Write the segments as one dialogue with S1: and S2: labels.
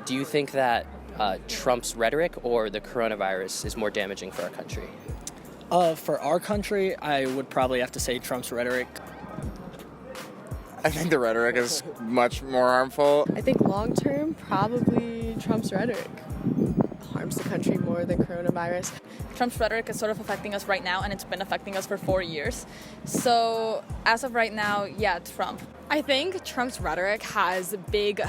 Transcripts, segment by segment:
S1: Do you think that Trump's rhetoric or the coronavirus is more damaging for our country?
S2: For our country, I would probably have to say Trump's rhetoric.
S3: I think the rhetoric is much more harmful.
S4: I think long term, probably Trump's rhetoric harms the country more than coronavirus.
S5: Trump's rhetoric is sort of affecting us right now, and it's been affecting us for 4 years. So as of right now, yeah, Trump.
S6: I think Trump's rhetoric has big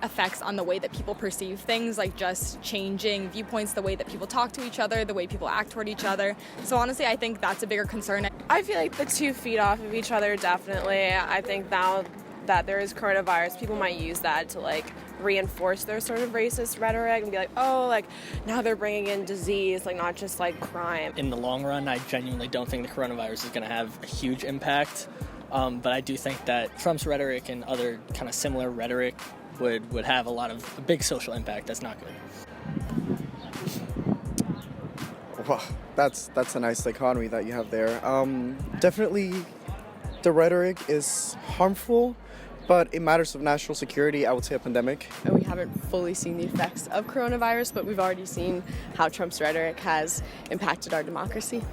S6: effects on the way that people perceive things, like just changing viewpoints, the way that people talk to each other, the way people act toward each other. So honestly, I think that's a bigger concern.
S7: I feel like the 2 feet off of each other, definitely. I think now that there is coronavirus, people might use that to reinforce their sort of racist rhetoric and be like, oh, now they're bringing in disease, not just crime.
S2: In the long run, I genuinely don't think the coronavirus is going to have a huge impact. But I do think that Trump's rhetoric and other kind of similar rhetoric would have a big social impact. That's not good.
S8: Wow, that's a nice dichotomy that you have there. Definitely the rhetoric is harmful, but in matters of national security, I would say a pandemic.
S4: And we haven't fully seen the effects of coronavirus, but we've already seen how Trump's rhetoric has impacted our democracy.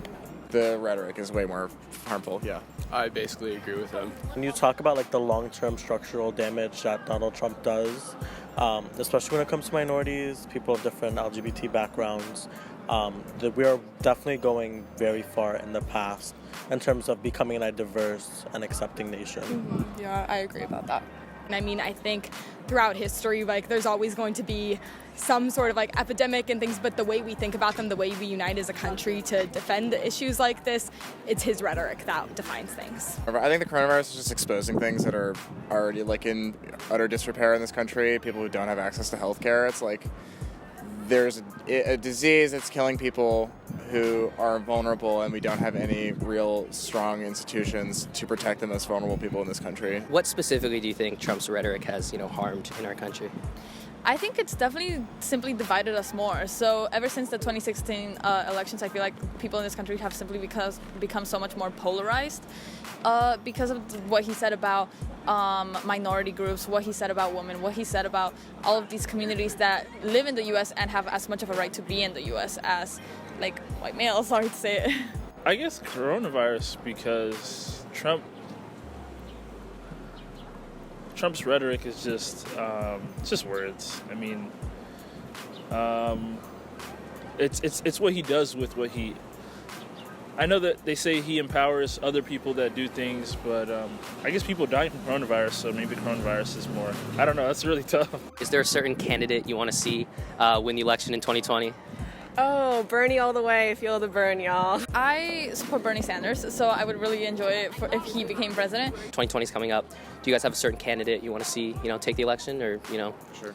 S3: The rhetoric is way more harmful, yeah.
S9: I basically agree with him.
S10: When you talk about the long-term structural damage that Donald Trump does, especially when it comes to minorities, people of different LGBT backgrounds, we are definitely going very far in the past in terms of becoming a diverse and accepting nation.
S6: Mm-hmm. Yeah, I agree about that. I mean, I think throughout history, there's always going to be some sort of epidemic and things, but the way we think about them, the way we unite as a country to defend issues like this, it's his rhetoric that defines things.
S3: I think the coronavirus is just exposing things that are already in utter disrepair in this country. People who don't have access to healthcare. It's there's a disease that's killing people who are vulnerable, and we don't have any real strong institutions to protect the most vulnerable people in this country.
S1: What specifically do you think Trump's rhetoric has, harmed in our country?
S5: I think it's definitely simply divided us more. So ever since the 2016 elections, I feel like people in this country have simply become so much more polarized because of what he said about minority groups, what he said about women, what he said about all of these communities that live in the U.S. and have as much of a right to be in the U.S. as white males, sorry to say it.
S9: I guess coronavirus, because Trump's rhetoric is just words. I mean, it's what he does with what he. I know that they say he empowers other people that do things, but I guess people die from coronavirus, so maybe coronavirus is more. I don't know. That's really tough.
S1: Is there a certain candidate you want to see win the election in 2020?
S7: Oh, Bernie all the way. Feel the burn, y'all.
S5: I support Bernie Sanders, so I would really enjoy it if he became president.
S1: 2020 is coming up. Do you guys have a certain candidate you want to see, take the election, or,
S3: Sure.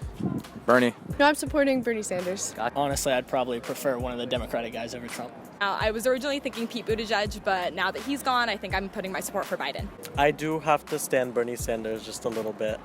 S3: Bernie.
S4: No, I'm supporting Bernie Sanders.
S2: Honestly, I'd probably prefer one of the Democratic guys over Trump.
S6: I was originally thinking Pete Buttigieg, but now that he's gone, I think I'm putting my support for Biden.
S10: I do have to stand Bernie Sanders just a little bit.